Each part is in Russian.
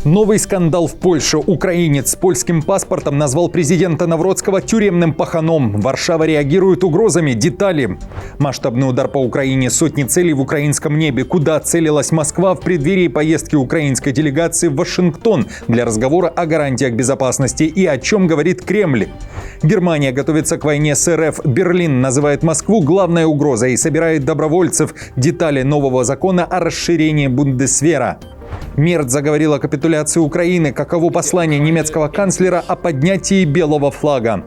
Новый скандал в Польше. Украинец с польским паспортом назвал президента Навроцкого тюремным паханом. Варшава реагирует угрозами. Детали. Масштабный удар по Украине. Сотни целей в украинском небе. Куда целилась Москва в преддверии поездки украинской делегации в Вашингтон для разговора о гарантиях безопасности и о чем говорит Кремль. Германия готовится к войне с РФ. Берлин называет Москву главной угрозой и собирает добровольцев. Детали нового закона о расширении Бундесвера. Мерц заговорил о капитуляции Украины. Каково послание немецкого канцлера о поднятии белого флага?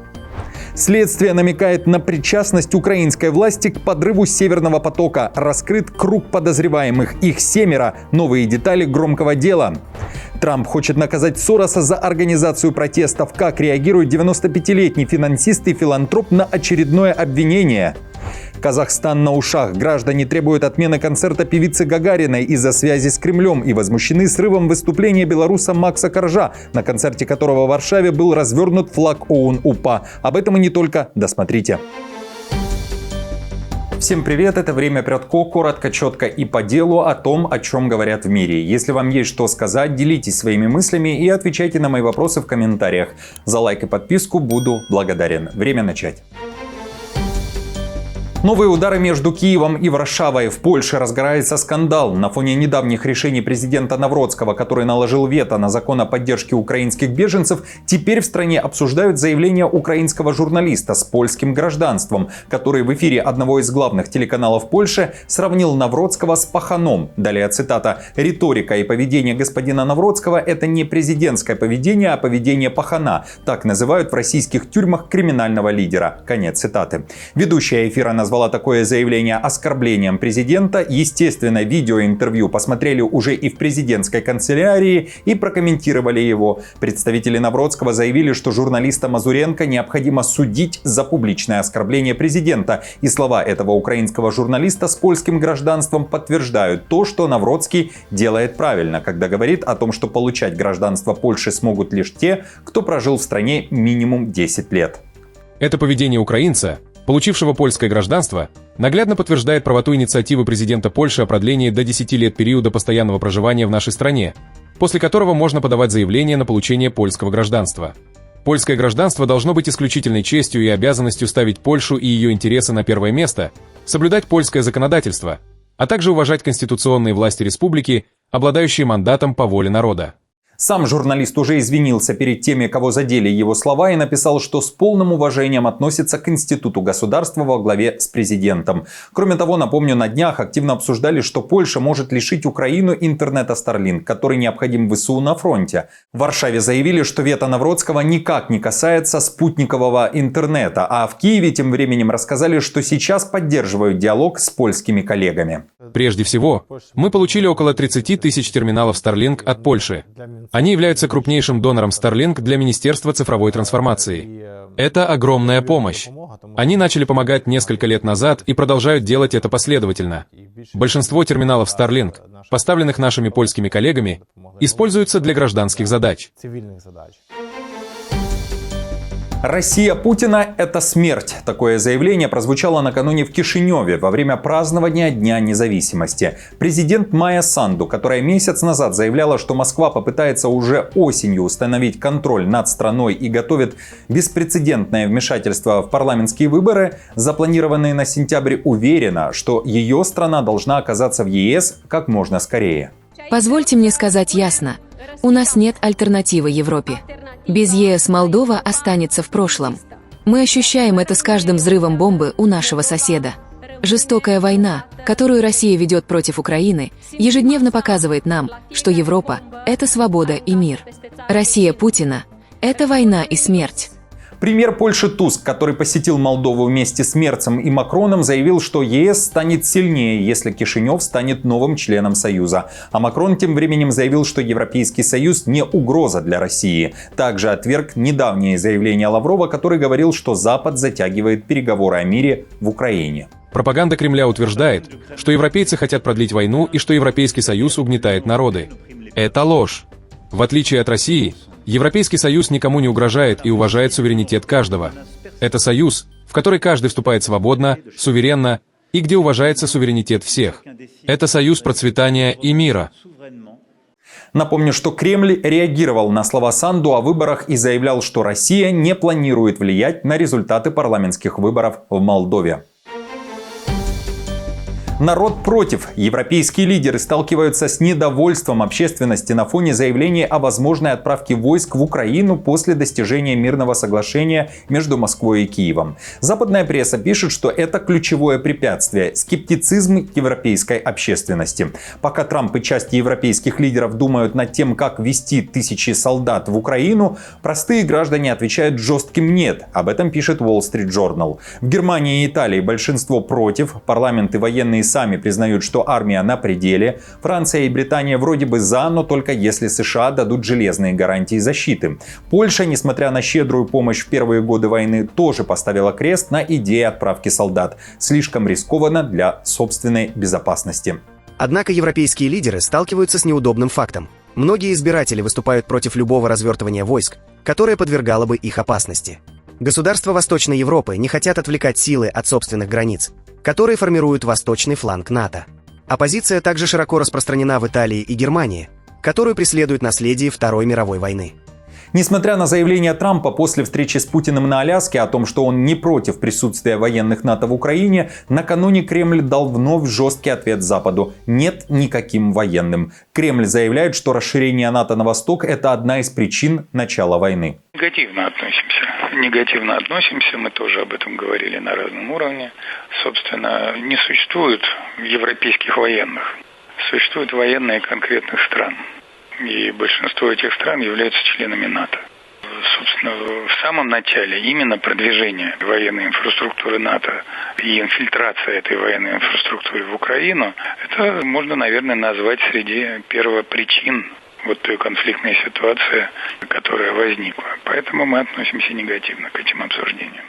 Следствие намекает на причастность украинской власти к подрыву Северного потока. Раскрыт круг подозреваемых. Их 7. Новые детали громкого дела. Трамп хочет наказать Сороса за организацию протестов. Как реагирует 95-летний финансист и филантроп на очередное обвинение? Казахстан на ушах. Граждане требуют отмены концерта певицы Гагариной из-за связи с Кремлем и возмущены срывом выступления белоруса Макса Коржа, на концерте которого в Варшаве был развернут флаг ОУН-УПА. Об этом и не только. Досмотрите. Всем привет, это «Время Прядко», коротко, четко и по делу о том, о чем говорят в мире. Если вам есть что сказать, делитесь своими мыслями и отвечайте на мои вопросы в комментариях. За лайк и подписку буду благодарен. Время начать. Новые удары между Киевом и Варшавой. В Польше разгорается скандал. На фоне недавних решений президента Навроцкого, который наложил вето на закон о поддержке украинских беженцев, теперь в стране обсуждают заявление украинского журналиста с польским гражданством, который в эфире одного из главных телеканалов Польши сравнил Навроцкого с паханом. Далее цитата. «Риторика и поведение господина Навроцкого – это не президентское поведение, а поведение пахана». Так называют в российских тюрьмах криминального лидера. Конец цитаты. Ведущая эфира назвала такое заявление оскорблением президента. Естественно, видеоинтервью посмотрели уже и в президентской канцелярии и прокомментировали его. Представители Навроцкого заявили, что журналиста Мазуренко необходимо судить за публичное оскорбление президента. И слова этого украинского журналиста с польским гражданством подтверждают то, что Навроцкий делает правильно, когда говорит о том, что получать гражданство Польши смогут лишь те, кто прожил в стране минимум 10 лет. Это поведение украинца, получившего польское гражданство, наглядно подтверждает правоту инициативы президента Польши о продлении до 10 лет периода постоянного проживания в нашей стране, после которого можно подавать заявление на получение польского гражданства. Польское гражданство должно быть исключительной честью и обязанностью ставить Польшу и ее интересы на первое место, соблюдать польское законодательство, а также уважать конституционные власти республики, обладающие мандатом по воле народа. Сам журналист уже извинился перед теми, кого задели его слова, и написал, что с полным уважением относится к институту государства во главе с президентом. Кроме того, напомню, на днях активно обсуждали, что Польша может лишить Украину интернета Starlink, который необходим ВСУ на фронте. В Варшаве заявили, что вето Навроцкого никак не касается спутникового интернета, а в Киеве тем временем рассказали, что сейчас поддерживают диалог с польскими коллегами. Прежде всего, мы получили около 30 тысяч терминалов Starlink от Польши. Они являются крупнейшим донором Starlink для Министерства цифровой трансформации. Это огромная помощь. Они начали помогать несколько лет назад и продолжают делать это последовательно. Большинство терминалов Starlink, поставленных нашими польскими коллегами, используются для гражданских задач. Россия Путина – это смерть. Такое заявление прозвучало накануне в Кишиневе во время празднования Дня независимости. Президент Майя Санду, которая месяц назад заявляла, что Москва попытается уже осенью установить контроль над страной и готовит беспрецедентное вмешательство в парламентские выборы, запланированные на сентябрь, уверена, что ее страна должна оказаться в ЕС как можно скорее. Позвольте мне сказать ясно. У нас нет альтернативы Европе. Без ЕС Молдова останется в прошлом. Мы ощущаем это с каждым взрывом бомбы у нашего соседа. Жестокая война, которую Россия ведет против Украины, ежедневно показывает нам, что Европа – это свобода и мир. Россия Путина – это война и смерть. Премьер Польши Туск, который посетил Молдову вместе с Мерцем и Макроном, заявил, что ЕС станет сильнее, если Кишинев станет новым членом Союза. А Макрон тем временем заявил, что Европейский Союз не угроза для России. Также отверг недавнее заявление Лаврова, который говорил, что Запад затягивает переговоры о мире в Украине. Пропаганда Кремля утверждает, что европейцы хотят продлить войну и что Европейский Союз угнетает народы. Это ложь. В отличие от России, Европейский Союз никому не угрожает и уважает суверенитет каждого. Это союз, в который каждый вступает свободно, суверенно и где уважается суверенитет всех. Это союз процветания и мира. Напомню, что Кремль реагировал на слова Санду о выборах и заявлял, что Россия не планирует влиять на результаты парламентских выборов в Молдове. Народ против. Европейские лидеры сталкиваются с недовольством общественности на фоне заявления о возможной отправке войск в Украину после достижения мирного соглашения между Москвой и Киевом. Западная пресса пишет, что это ключевое препятствие – скептицизм европейской общественности. Пока Трамп и часть европейских лидеров думают над тем, как ввести тысячи солдат в Украину, простые граждане отвечают жестким «нет». Об этом пишет Wall Street Journal. В Германии и Италии большинство против, парламент и военные сами признают, что армия на пределе. Франция и Британия вроде бы за, но только если США дадут железные гарантии защиты. Польша, несмотря на щедрую помощь в первые годы войны, тоже поставила крест на идее отправки солдат. Слишком рискованно для собственной безопасности. Однако европейские лидеры сталкиваются с неудобным фактом. Многие избиратели выступают против любого развертывания войск, которое подвергало бы их опасности. Государства Восточной Европы не хотят отвлекать силы от собственных границ, которые формируют восточный фланг НАТО. Оппозиция также широко распространена в Италии и Германии, которую преследует наследие Второй мировой войны. Несмотря на заявление Трампа после встречи с Путиным на Аляске о том, что он не против присутствия военных НАТО в Украине, накануне Кремль дал вновь жесткий ответ Западу – нет никаким военным. Кремль заявляет, что расширение НАТО на восток – это одна из причин начала войны. Негативно относимся, мы тоже об этом говорили на разном уровне. Собственно, не существует европейских военных, существуют военные конкретных стран. И большинство этих стран являются членами НАТО. Собственно, в самом начале именно продвижение военной инфраструктуры НАТО и инфильтрация этой военной инфраструктуры в Украину, это можно, наверное, назвать среди первопричин вот той конфликтной ситуации, которая возникла. Поэтому мы относимся негативно к этим обсуждениям.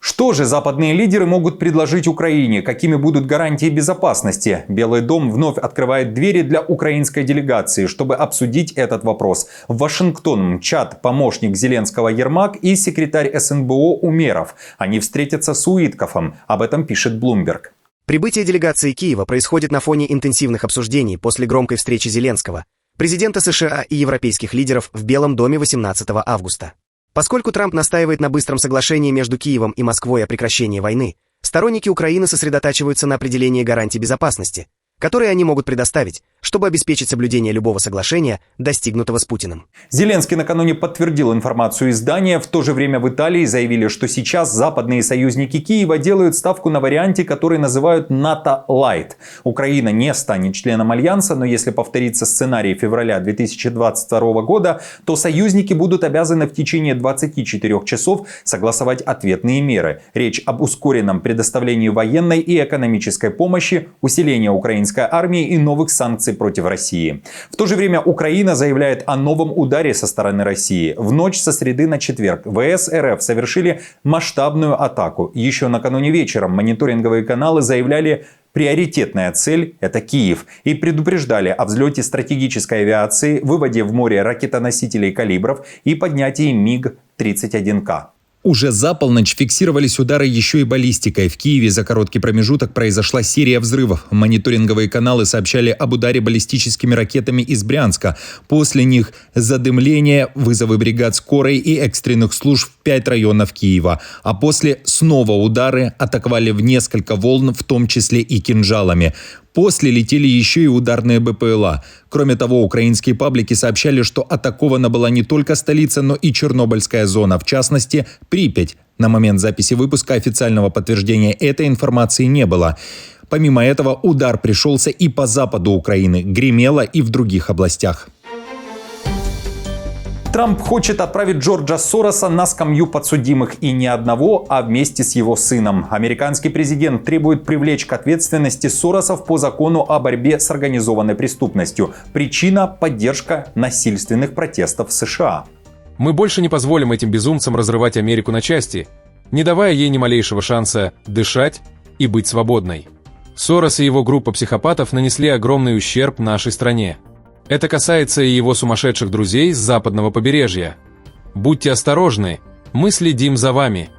Что же западные лидеры могут предложить Украине? Какими будут гарантии безопасности? Белый дом вновь открывает двери для украинской делегации, чтобы обсудить этот вопрос. В Вашингтон мчат помощник Зеленского Ермак и секретарь СНБО Умеров. Они встретятся с Уиткофом. Об этом пишет Bloomberg. Прибытие делегации Киева происходит на фоне интенсивных обсуждений после громкой встречи Зеленского, президента США и европейских лидеров в Белом доме 18 августа. Поскольку Трамп настаивает на быстром соглашении между Киевом и Москвой о прекращении войны, сторонники Украины сосредотачиваются на определении гарантий безопасности, которые они могут предоставить, чтобы обеспечить соблюдение любого соглашения, достигнутого с Путиным. Зеленский накануне подтвердил информацию издания. В то же время в Италии заявили, что сейчас западные союзники Киева делают ставку на варианте, который называют НАТО Лайт. Украина не станет членом Альянса, но если повторится сценарий февраля 2022 года, то союзники будут обязаны в течение 24 часов согласовать ответные меры. Речь об ускоренном предоставлении военной и экономической помощи, усилении украинской армии и новых санкций против России. В то же время Украина заявляет о новом ударе со стороны России. В ночь со среды на четверг ВС РФ совершили масштабную атаку. Еще накануне вечером мониторинговые каналы заявляли, приоритетная цель – это Киев. И предупреждали о взлете стратегической авиации, выводе в море ракетоносителей калибров и поднятии МиГ-31К. Уже за полночь фиксировались удары еще и баллистикой. В Киеве за короткий промежуток произошла серия взрывов. Мониторинговые каналы сообщали об ударе баллистическими ракетами из Брянска. После них задымление, вызовы бригад скорой и экстренных служб в 5 районов Киева. А после снова удары атаковали в несколько волн, в том числе и кинжалами. После летели еще и ударные БПЛА. Кроме того, украинские паблики сообщали, что атакована была не только столица, но и Чернобыльская зона, в частности, Припять. На момент записи выпуска официального подтверждения этой информации не было. Помимо этого, удар пришелся и по западу Украины, гремело и в других областях. Трамп хочет отправить Джорджа Сороса на скамью подсудимых, и не одного, а вместе с его сыном. Американский президент требует привлечь к ответственности Соросов по закону о борьбе с организованной преступностью. Причина – поддержка насильственных протестов в США. Мы больше не позволим этим безумцам разрывать Америку на части, не давая ей ни малейшего шанса дышать и быть свободной. Сорос и его группа психопатов нанесли огромный ущерб нашей стране. Это касается и его сумасшедших друзей с западного побережья. Будьте осторожны, мы следим за вами.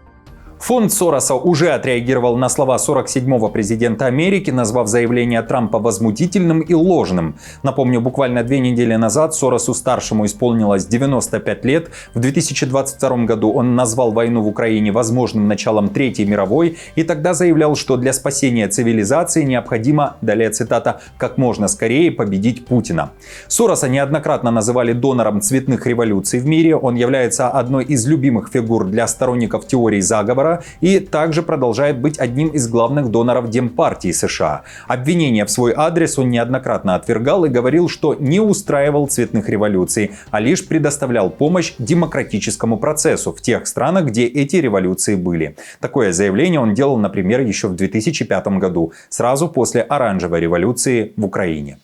Фонд Сороса уже отреагировал на слова 47-го президента Америки, назвав заявление Трампа возмутительным и ложным. Напомню, буквально 2 недели назад Соросу-старшему исполнилось 95 лет. В 2022 году он назвал войну в Украине возможным началом Третьей мировой и тогда заявлял, что для спасения цивилизации необходимо, далее цитата, «как можно скорее победить Путина». Сороса неоднократно называли донором цветных революций в мире. Он является одной из любимых фигур для сторонников теории заговора и также продолжает быть одним из главных доноров Демпартии США. Обвинения в свой адрес он неоднократно отвергал и говорил, что не устраивал цветных революций, а лишь предоставлял помощь демократическому процессу в тех странах, где эти революции были. Такое заявление он делал, например, еще в 2005 году, сразу после оранжевой революции в Украине.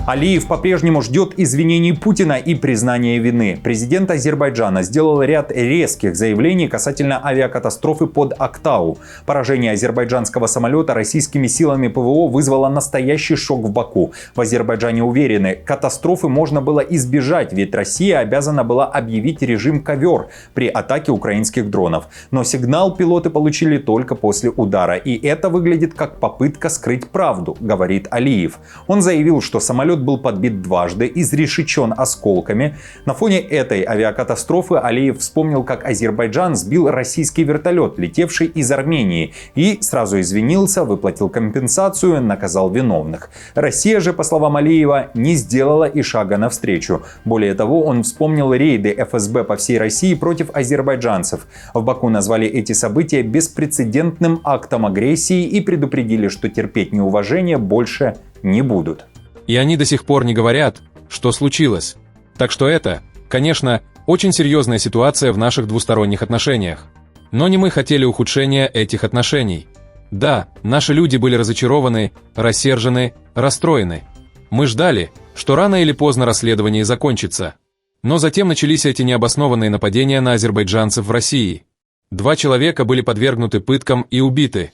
Алиев по-прежнему ждет извинений Путина и признания вины. Президент Азербайджана сделал ряд резких заявлений касательно авиакатастрофы под Актау. Поражение азербайджанского самолета российскими силами ПВО вызвало настоящий шок в Баку. В Азербайджане уверены, катастрофы можно было избежать, ведь Россия обязана была объявить режим ковер при атаке украинских дронов. Но сигнал пилоты получили только после удара. И это выглядит как попытка скрыть правду, говорит Алиев. Он заявил, что самолет был подбит дважды, изрешечен осколками. На фоне этой авиакатастрофы Алиев вспомнил, как Азербайджан сбил российский вертолет, летевший из Армении, и сразу извинился, выплатил компенсацию, наказал виновных. Россия же, по словам Алиева, не сделала и шага навстречу. Более того, он вспомнил рейды ФСБ по всей России против азербайджанцев. В Баку назвали эти события беспрецедентным актом агрессии и предупредили, что терпеть неуважение больше не будут. И они до сих пор не говорят, что случилось. Так что это, конечно, очень серьезная ситуация в наших двусторонних отношениях. Но не мы хотели ухудшения этих отношений. Да, наши люди были разочарованы, рассержены, расстроены. Мы ждали, что рано или поздно расследование закончится. Но затем начались эти необоснованные нападения на азербайджанцев в России. 2 человека были подвергнуты пыткам и убиты.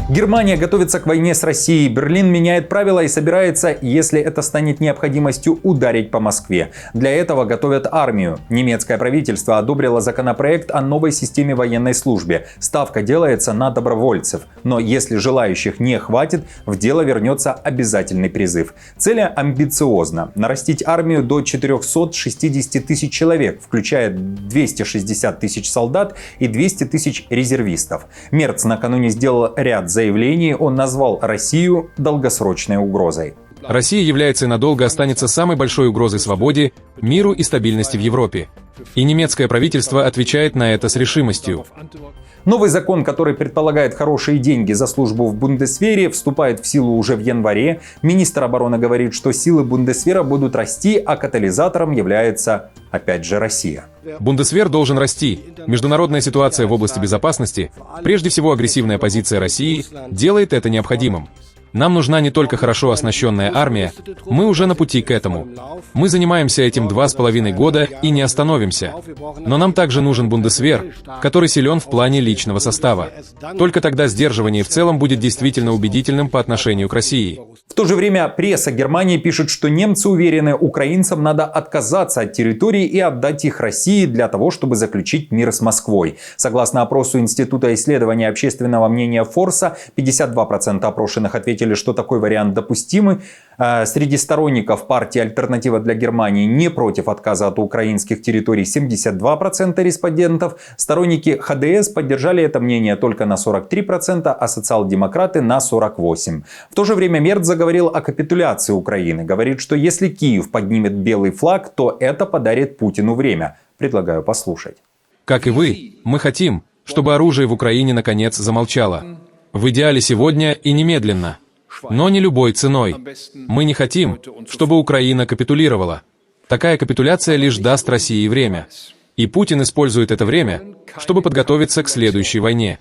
Германия готовится к войне с Россией. Берлин меняет правила и собирается, если это станет необходимостью, ударить по Москве. Для этого готовят армию. Немецкое правительство одобрило законопроект о новой системе военной службы. Ставка делается на добровольцев. Но если желающих не хватит, в дело вернется обязательный призыв. Цель амбициозна – нарастить армию до 460 тысяч человек, включая 260 тысяч солдат и 200 тысяч резервистов. Мерц накануне сделал ряд заявлении, он назвал Россию долгосрочной угрозой. Россия является и надолго останется самой большой угрозой свободе, миру и стабильности в Европе. И немецкое правительство отвечает на это с решимостью. Новый закон, который предполагает хорошие деньги за службу в Бундесвере, вступает в силу уже в январе. Министр обороны говорит, что силы Бундесвера будут расти, а катализатором является, опять же, Россия. Бундесвер должен расти. Международная ситуация в области безопасности, прежде всего агрессивная позиция России, делает это необходимым. Нам нужна не только хорошо оснащенная армия, мы уже на пути к этому. Мы занимаемся этим 2,5 года и не остановимся. Но нам также нужен Бундесвер, который силен в плане личного состава. Только тогда сдерживание в целом будет действительно убедительным по отношению к России. В то же время пресса Германии пишет, что немцы уверены, украинцам надо отказаться от территории и отдать их России для того, чтобы заключить мир с Москвой. Согласно опросу Института исследования общественного мнения Форса, 52% опрошенных ответили, что такой вариант допустимый. Среди сторонников партии «Альтернатива для Германии» не против отказа от украинских территорий 72% респондентов. Сторонники ХДС поддержали это мнение только на 43%, а социал-демократы на 48%. В то же время Мерц заговорил о капитуляции Украины. Говорит, что если Киев поднимет белый флаг, то это подарит Путину время. Предлагаю послушать. Как и вы, мы хотим, чтобы оружие в Украине наконец замолчало. В идеале сегодня и немедленно. Но не любой ценой. Мы не хотим, чтобы Украина капитулировала. Такая капитуляция лишь даст России время. И Путин использует это время, чтобы подготовиться к следующей войне.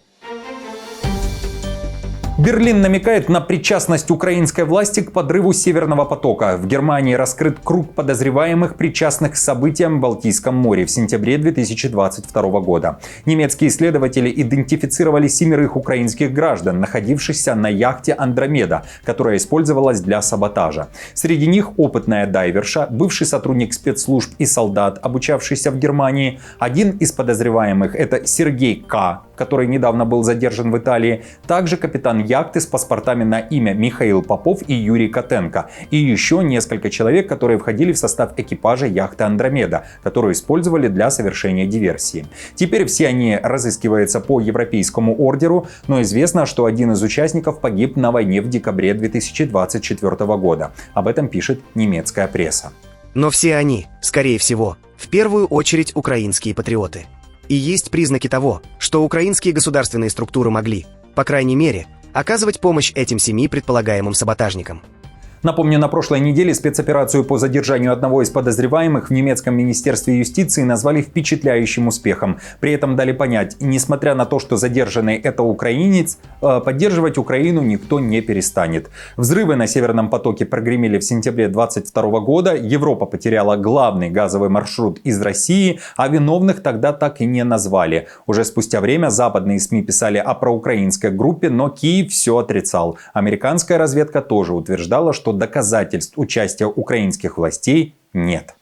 Берлин намекает на причастность украинской власти к подрыву Северного потока. В Германии раскрыт круг подозреваемых, причастных к событиям в Балтийском море в сентябре 2022 года. Немецкие исследователи идентифицировали 7 украинских граждан, находившихся на яхте «Андромеда», которая использовалась для саботажа. Среди них опытная дайверша, бывший сотрудник спецслужб и солдат, обучавшийся в Германии. Один из подозреваемых – это Сергей К., который недавно был задержан в Италии. Также капитан яхты с паспортами на имя Михаил Попов и Юрий Котенко. И еще несколько человек, которые входили в состав экипажа яхты «Андромеда», которую использовали для совершения диверсии. Теперь все они разыскиваются по европейскому ордеру, но известно, что один из участников погиб на войне в декабре 2024 года. Об этом пишет немецкая пресса. Но все они, скорее всего, в первую очередь украинские патриоты. И есть признаки того, что украинские государственные структуры могли, по крайней мере, оказывать помощь этим 7 предполагаемым саботажникам. Напомню, на прошлой неделе спецоперацию по задержанию одного из подозреваемых в немецком министерстве юстиции назвали впечатляющим успехом. При этом дали понять, несмотря на то, что задержанный это украинец, поддерживать Украину никто не перестанет. Взрывы на Северном потоке прогремели в сентябре 2022 года, Европа потеряла главный газовый маршрут из России, а виновных тогда так и не назвали. Уже спустя время западные СМИ писали о проукраинской группе, но Киев все отрицал. Американская разведка тоже утверждала, что доказательств участия украинских властей нет.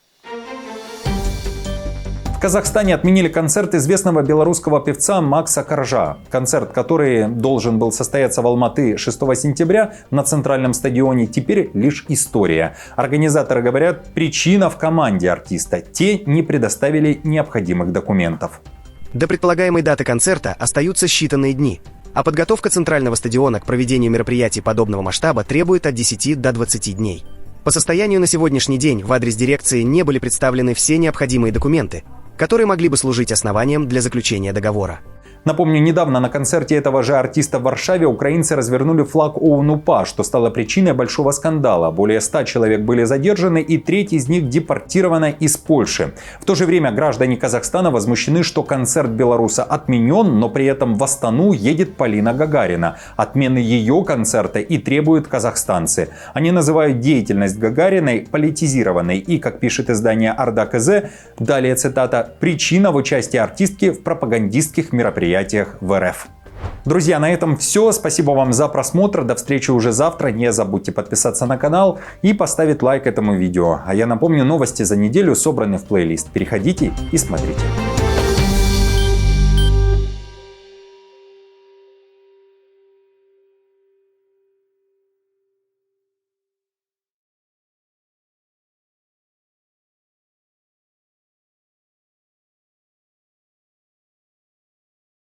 В Казахстане отменили концерт известного белорусского певца Макса Коржа. Концерт, который должен был состояться в Алматы 6 сентября на центральном стадионе, теперь лишь история. Организаторы говорят, причина в команде артиста. Те не предоставили необходимых документов. До предполагаемой даты концерта остаются считанные дни, а подготовка центрального стадиона к проведению мероприятий подобного масштаба требует от 10 до 20 дней. По состоянию на сегодняшний день в адрес дирекции не были представлены все необходимые документы, которые могли бы служить основанием для заключения договора. Напомню, недавно на концерте этого же артиста в Варшаве украинцы развернули флаг ОУН-УПА, что стало причиной большого скандала. Более 100 человек были задержаны, и треть из них депортирована из Польши. В то же время граждане Казахстана возмущены, что концерт белоруса отменен, но при этом в Астану едет Полина Гагарина. Отмены ее концерта и требуют казахстанцы. Они называют деятельность Гагариной политизированной и, как пишет издание Орда КЗ, далее цитата, «причина в участии артистки в пропагандистских мероприятиях в РФ». Друзья, на этом все. Спасибо вам за просмотр. До встречи уже завтра. Не забудьте подписаться на канал и поставить лайк этому видео. А я напомню, новости за неделю собраны в плейлист. Переходите и смотрите.